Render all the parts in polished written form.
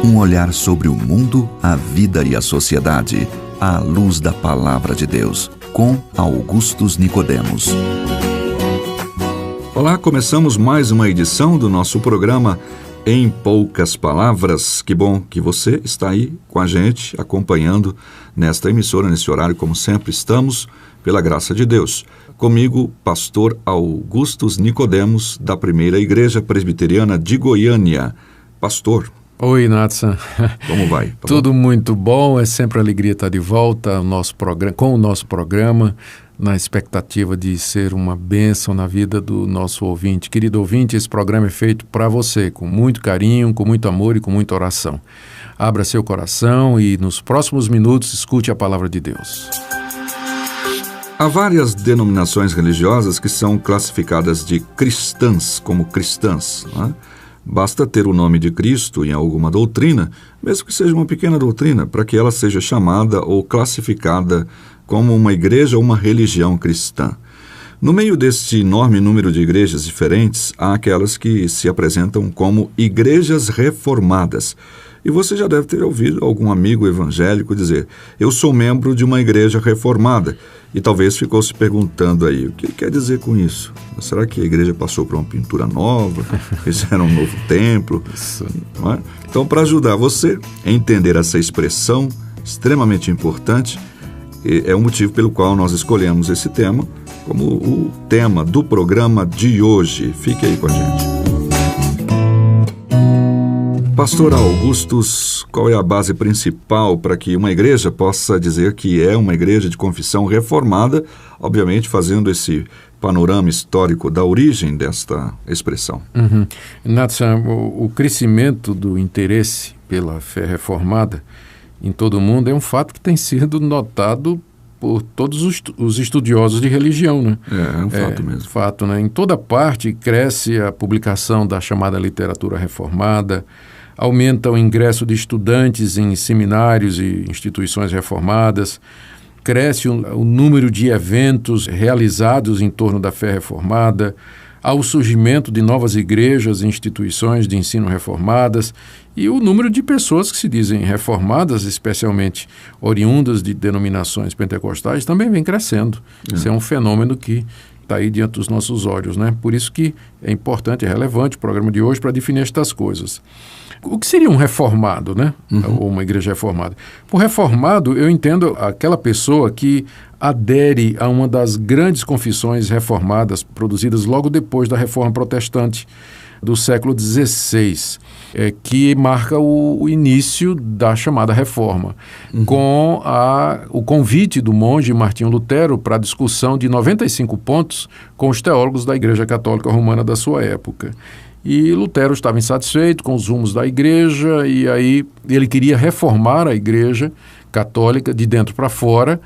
Um olhar sobre o mundo, a vida e a sociedade, à luz da Palavra de Deus, com Augustus Nicodemos. Olá, começamos mais uma edição do nosso programa Em Poucas Palavras. Que bom que você está aí com a gente, acompanhando nesta emissora, nesse horário, como sempre estamos, pela graça de Deus. Comigo, pastor Augustus Nicodemos, da Primeira Igreja Presbiteriana de Goiânia. Pastor. Oi, Nathan. Como vai? Tá Tudo bom? muito bom, é sempre alegria estar de volta com o nosso programa, na expectativa de ser uma bênção na vida do nosso ouvinte. Querido ouvinte, esse programa é feito para você, com muito carinho, com muito amor e com muita oração. Abra seu coração e nos próximos minutos escute a palavra de Deus. Há várias denominações religiosas que são classificadas de cristãs, como cristãs, não é? Basta ter o nome de Cristo em alguma doutrina, mesmo que seja uma pequena doutrina, para que ela seja chamada ou classificada como uma igreja ou uma religião cristã. No meio deste enorme número de igrejas diferentes, há aquelas que se apresentam como igrejas reformadas. E você já deve ter ouvido algum amigo evangélico dizer: eu sou membro de uma igreja reformada. E talvez ficou se perguntando aí, o que ele quer dizer com isso? Será que a igreja passou por uma pintura nova? Fizeram um novo templo? Não é? Então, para ajudar você a entender essa expressão extremamente importante, é o motivo pelo qual nós escolhemos esse tema como o tema do programa de hoje. Fique aí com a gente. Pastor Augustus, qual é a base principal para que uma igreja possa dizer que é uma igreja de confissão reformada, obviamente fazendo esse panorama histórico da origem desta expressão? Nathan, o crescimento do interesse pela fé reformada em todo o mundo é um fato que tem sido notado por todos os estudiosos de religião, né? É um fato mesmo. Fato, né? Em toda parte cresce a publicação da chamada literatura reformada, aumenta o ingresso de estudantes em seminários e instituições reformadas, cresce o número de eventos realizados em torno da fé reformada, há o surgimento de novas igrejas e instituições de ensino reformadas e o número de pessoas que se dizem reformadas, especialmente oriundas de denominações pentecostais, também vem crescendo. Isso é um fenômeno que está aí diante dos nossos olhos, né? Por isso que é importante, é relevante o programa de hoje para definir estas coisas. O que seria um reformado, né? Ou uma igreja reformada? Por reformado, eu entendo aquela pessoa que adere a uma das grandes confissões reformadas produzidas logo depois da Reforma Protestante do século XVI, que marca o início da chamada Reforma, com o convite do monge Martinho Lutero para a discussão de 95 pontos com os teólogos da Igreja Católica Romana da sua época. E Lutero estava insatisfeito com os rumos da igreja e aí ele queria reformar a igreja católica de dentro para fora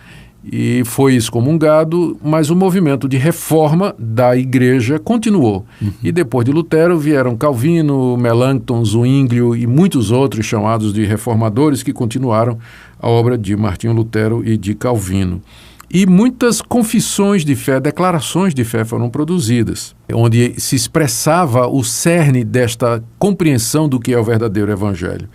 e foi excomungado, mas o movimento de reforma da igreja continuou. E depois de Lutero vieram Calvino, Melanchthon, Zwinglio e muitos outros chamados de reformadores que continuaram a obra de Martinho Lutero e de Calvino. E muitas confissões de fé, declarações de fé foram produzidas, onde se expressava o cerne desta compreensão do que é o verdadeiro evangelho.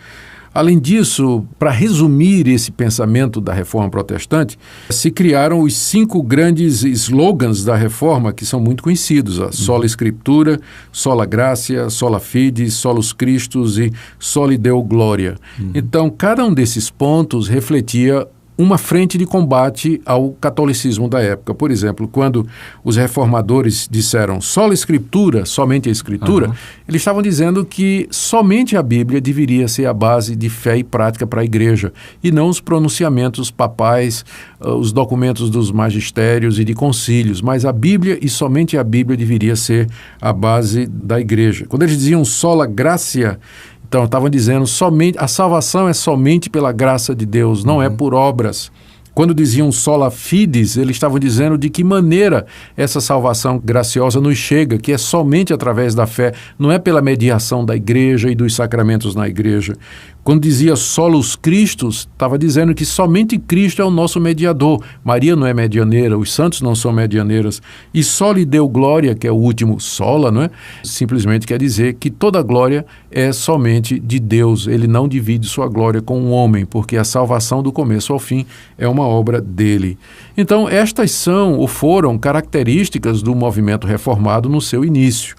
Além disso, para resumir esse pensamento da Reforma Protestante, se criaram os 5 grandes slogans da Reforma, que são muito conhecidos: a Sola Scriptura, Sola Gratia, Sola Fide, Solus Christus e Soli Deo Gloria. Então, cada um desses pontos refletia uma frente de combate ao catolicismo da época. Por exemplo, quando os reformadores disseram sola Scriptura, somente a Escritura, eles estavam dizendo que somente a Bíblia deveria ser a base de fé e prática para a igreja, e não os pronunciamentos papais, os documentos dos magistérios e de concílios, mas a Bíblia e somente a Bíblia deveria ser a base da igreja. Quando eles diziam sola gratia, então estavam dizendo somente a salvação é somente pela graça de Deus, não é por obras. Quando diziam sola fides, eles estavam dizendo de que maneira essa salvação graciosa nos chega, que é somente através da fé, não é pela mediação da igreja e dos sacramentos na igreja. Quando dizia solus Christus, estava dizendo que somente Cristo é o nosso mediador. Maria não é medianeira, os santos não são medianeiras. E soli deu glória, que é o último sola, não é? Simplesmente quer dizer que toda glória é somente de Deus. Ele não divide sua glória com o homem, porque a salvação do começo ao fim é uma obra dele. Então, estas são ou foram características do movimento reformado no seu início.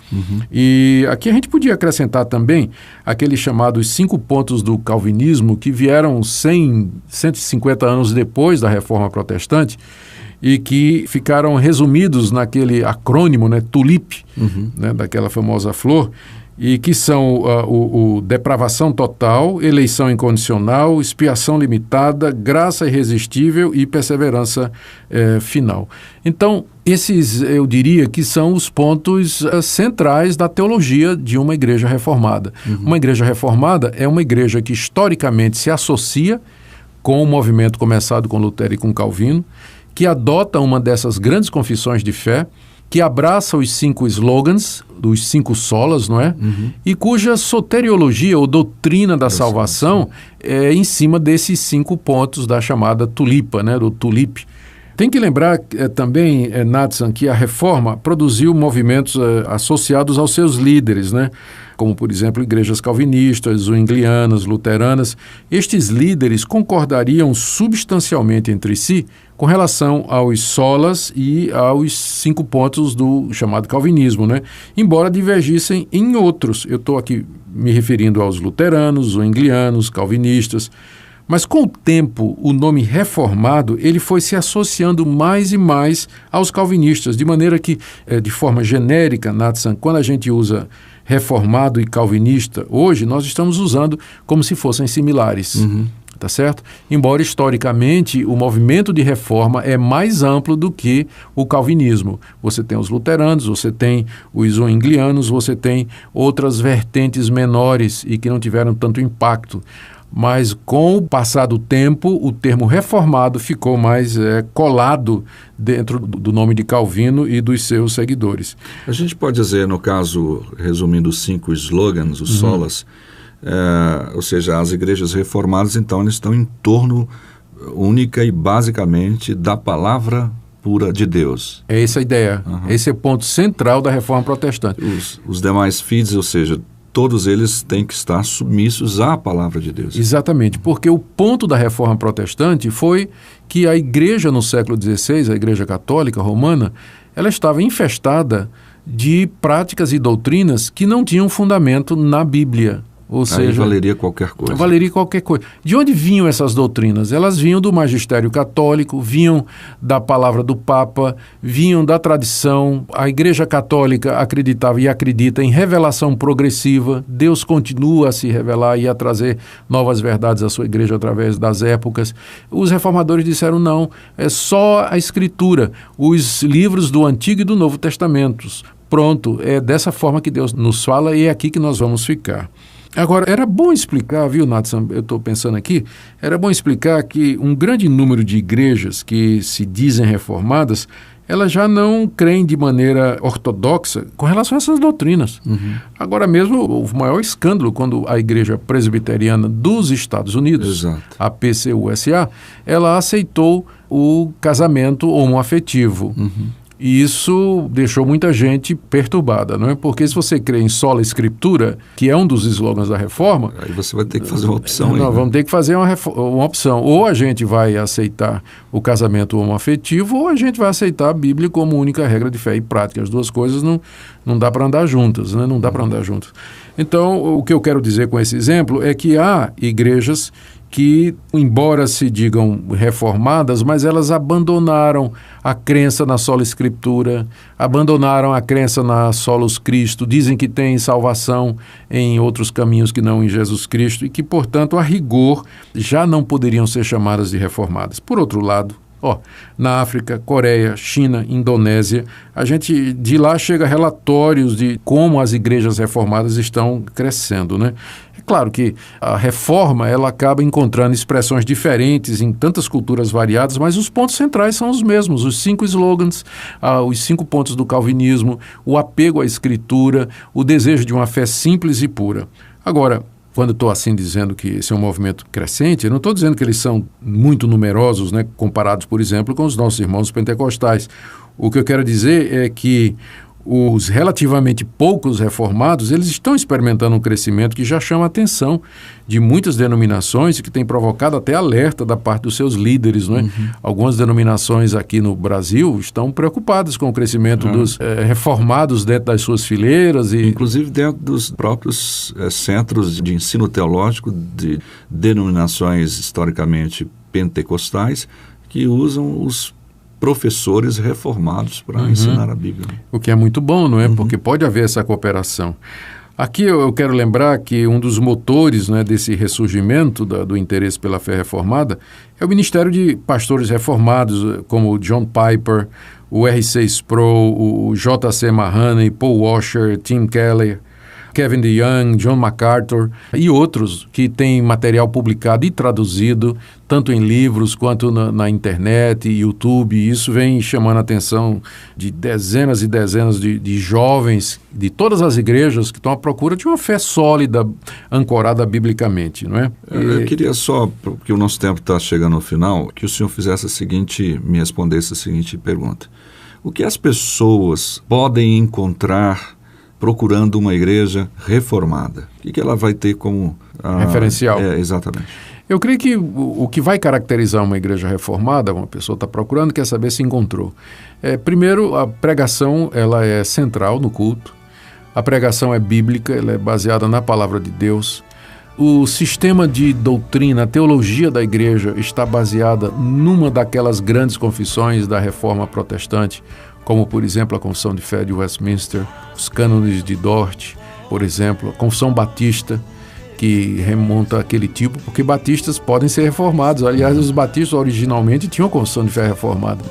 E aqui a gente podia acrescentar também aqueles chamados 5 pontos do calvinismo que vieram 150 anos depois da Reforma Protestante e que ficaram resumidos naquele acrônimo, né, TULIP, né, daquela famosa flor, e que são o depravação total, eleição incondicional, expiação limitada, graça irresistível e perseverança final. Então, esses eu diria que são os pontos centrais da teologia de uma igreja reformada. Uma igreja reformada é uma igreja que historicamente se associa com o movimento começado com Lutero e com Calvino, que adota uma dessas grandes confissões de fé, que abraça os 5 slogans, os 5 solas, não é? E cuja soteriologia ou doutrina da salvação é em cima desses 5 pontos da chamada tulipa, né? Do tulip. Tem que lembrar também, Natsan, que a Reforma produziu movimentos associados aos seus líderes, né? Como, por exemplo, igrejas calvinistas, zwinglianas, luteranas. Estes líderes concordariam substancialmente entre si com relação aos solas e aos 5 pontos do chamado calvinismo, né? Embora divergissem em outros. Eu estou aqui me referindo aos luteranos, zwinglianos, calvinistas. Mas com o tempo, o nome reformado ele foi se associando mais e mais aos calvinistas, de maneira que, de forma genérica, Natsan, quando a gente usa reformado e calvinista, hoje nós estamos usando como se fossem similares. Tá certo? Embora historicamente o movimento de reforma é mais amplo do que o calvinismo. Você tem os luteranos, você tem os zwinglianos, você tem outras vertentes menores e que não tiveram tanto impacto. Mas com o passar do tempo, o termo reformado ficou mais colado dentro do nome de Calvino e dos seus seguidores. A gente pode dizer, no caso, resumindo os 5 slogans, os solas, ou seja, as igrejas reformadas, então, elas estão em torno única e basicamente da palavra pura de Deus. É essa a ideia. Esse é o ponto central da Reforma Protestante. Os demais fides, ou seja, todos eles têm que estar submissos à palavra de Deus. Exatamente, porque o ponto da Reforma Protestante foi que a igreja no século XVI, a igreja católica romana, ela estava infestada de práticas e doutrinas que não tinham fundamento na Bíblia. Ou seja, valeria qualquer coisa. Valeria qualquer coisa. De onde vinham essas doutrinas? Elas vinham do magistério católico, vinham da palavra do Papa, vinham da tradição. A Igreja Católica acreditava e acredita em revelação progressiva. Deus continua a se revelar e a trazer novas verdades à sua igreja através das épocas. Os reformadores disseram não, é só a Escritura, os livros do Antigo e do Novo Testamentos. Pronto, é dessa forma que Deus nos fala e é aqui que nós vamos ficar. Agora, era bom explicar, viu, Natsan, eu estou pensando aqui, era bom explicar que um grande número de igrejas que se dizem reformadas, elas já não creem de maneira ortodoxa com relação a essas doutrinas. Agora mesmo, o maior escândalo quando a Igreja Presbiteriana dos Estados Unidos, a PCUSA, ela aceitou o casamento homoafetivo. E isso deixou muita gente perturbada, não é? Porque se você crê em sola escritura, que é um dos slogans da reforma... Aí você vai ter que fazer uma opção. Nós vamos ter que fazer uma opção. Ou a gente vai aceitar o casamento homoafetivo, ou a gente vai aceitar a Bíblia como única regra de fé e prática. As duas coisas não dá para andar juntas, né? Não dá para andar juntas. Então, o que eu quero dizer com esse exemplo é que há igrejas que, embora se digam reformadas, mas elas abandonaram a crença na sola escritura, abandonaram a crença na solos Cristo, dizem que tem salvação em outros caminhos que não em Jesus Cristo e que, portanto, a rigor, já não poderiam ser chamadas de reformadas. Por outro lado, Na África, Coreia, China, Indonésia, de lá chega relatórios de como as igrejas reformadas estão crescendo, né? É claro que a reforma ela acaba encontrando expressões diferentes em tantas culturas variadas, mas os pontos centrais são os mesmos, os 5 slogans, os 5 pontos do calvinismo, o apego à escritura, o desejo de uma fé simples e pura. Agora, quando estou assim dizendo que esse é um movimento crescente, eu não estou dizendo que eles são muito numerosos, né, comparados, por exemplo, com os nossos irmãos pentecostais. O que eu quero dizer é que os relativamente poucos reformados, eles estão experimentando um crescimento que já chama a atenção de muitas denominações e que tem provocado até alerta da parte dos seus líderes, não é? Algumas denominações aqui no Brasil estão preocupadas com o crescimento dos reformados dentro das suas fileiras. Inclusive dentro dos próprios centros de ensino teológico de denominações historicamente pentecostais que usam os professores reformados para ensinar a Bíblia. O que é muito bom, não é? Porque pode haver essa cooperação. Aqui eu quero lembrar que um dos motores, né, desse ressurgimento do interesse pela fé reformada é o ministério de pastores reformados, como o John Piper, o R.C. Sproul, o J.C. Mahoney, Paul Washer, Tim Keller, Kevin DeYoung, John MacArthur e outros que têm material publicado e traduzido, tanto em livros quanto na internet, YouTube. E isso vem chamando a atenção de dezenas e dezenas de jovens de todas as igrejas que estão à procura de uma fé sólida, ancorada biblicamente, não é? Eu queria só, porque o nosso tempo está chegando ao final, que o senhor me respondesse a seguinte pergunta. O que as pessoas podem encontrar procurando uma igreja reformada? O que ela vai ter como referencial? Exatamente. Eu creio que o que vai caracterizar uma igreja reformada, uma pessoa está procurando, quer saber se encontrou. Primeiro, a pregação ela é central no culto. A pregação é bíblica, ela é baseada na palavra de Deus. O sistema de doutrina, a teologia da igreja está baseada numa daquelas grandes confissões da Reforma Protestante, como, por exemplo, a Confissão de Fé de Westminster, os cânones de Dort, por exemplo, a Confissão Batista, que remonta àquele tipo, porque batistas podem ser reformados. Aliás, os batistas originalmente tinham a Confissão de Fé reformada.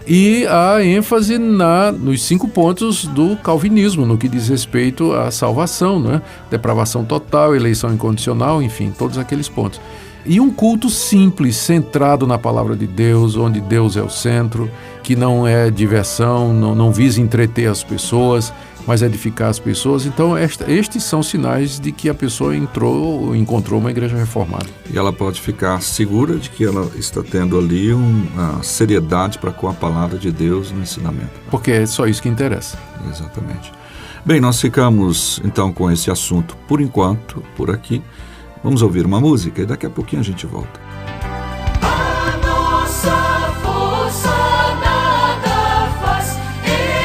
E a ênfase nos 5 pontos do calvinismo, no que diz respeito à salvação, né? Depravação total, eleição incondicional, enfim, todos aqueles pontos. E um culto simples, centrado na palavra de Deus, onde Deus é o centro, que não é diversão, não visa entreter as pessoas, mas edificar as pessoas. Então, estes são sinais de que a pessoa encontrou uma igreja reformada. E ela pode ficar segura de que ela está tendo ali uma seriedade para com a palavra de Deus no ensinamento. Porque é só isso que interessa. Exatamente. Bem, nós ficamos então com esse assunto por enquanto, por aqui. Vamos ouvir uma música e daqui a pouquinho a gente volta. A nossa força nada faz,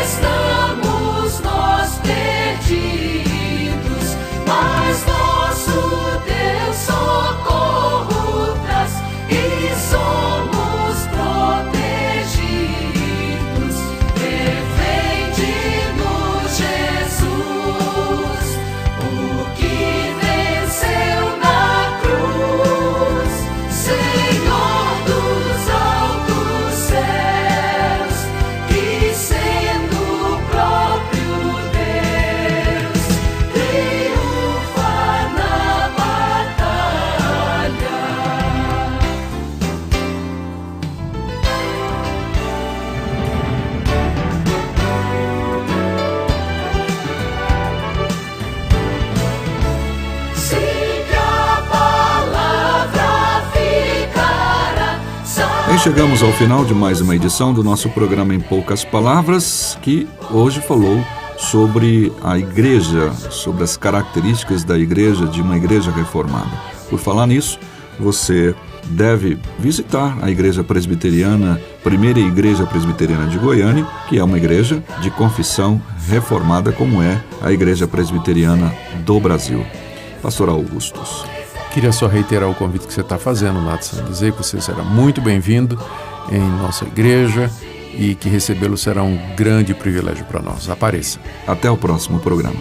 estamos nós perdidos, mas nosso Deus socorro traz e somos protegidos. Defende-nos, Jesus, o que venceu na cruz, Senhor dos altos céus, e sendo o próprio Deus, triunfa na batalha. Sim, que a palavra ficará. E chegamos ao final de mais uma edição do nosso programa Em Poucas Palavras, que hoje falou sobre a igreja, sobre as características da igreja, de uma igreja reformada. Por falar nisso, você deve visitar a Igreja Presbiteriana, primeira Igreja Presbiteriana de Goiânia, que é uma igreja de confissão reformada, como é a Igreja Presbiteriana do Brasil. Pastor Augustus. Queria só reiterar o convite que você está fazendo, Natson, dizer que você será muito bem-vindo em nossa igreja e que recebê-lo será um grande privilégio para nós. Apareça. Até o próximo programa.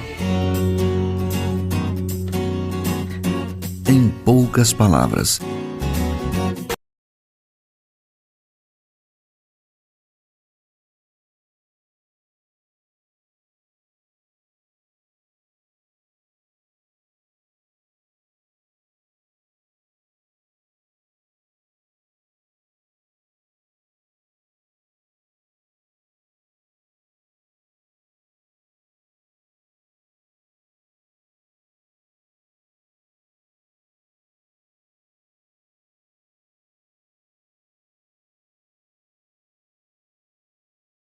Em poucas palavras,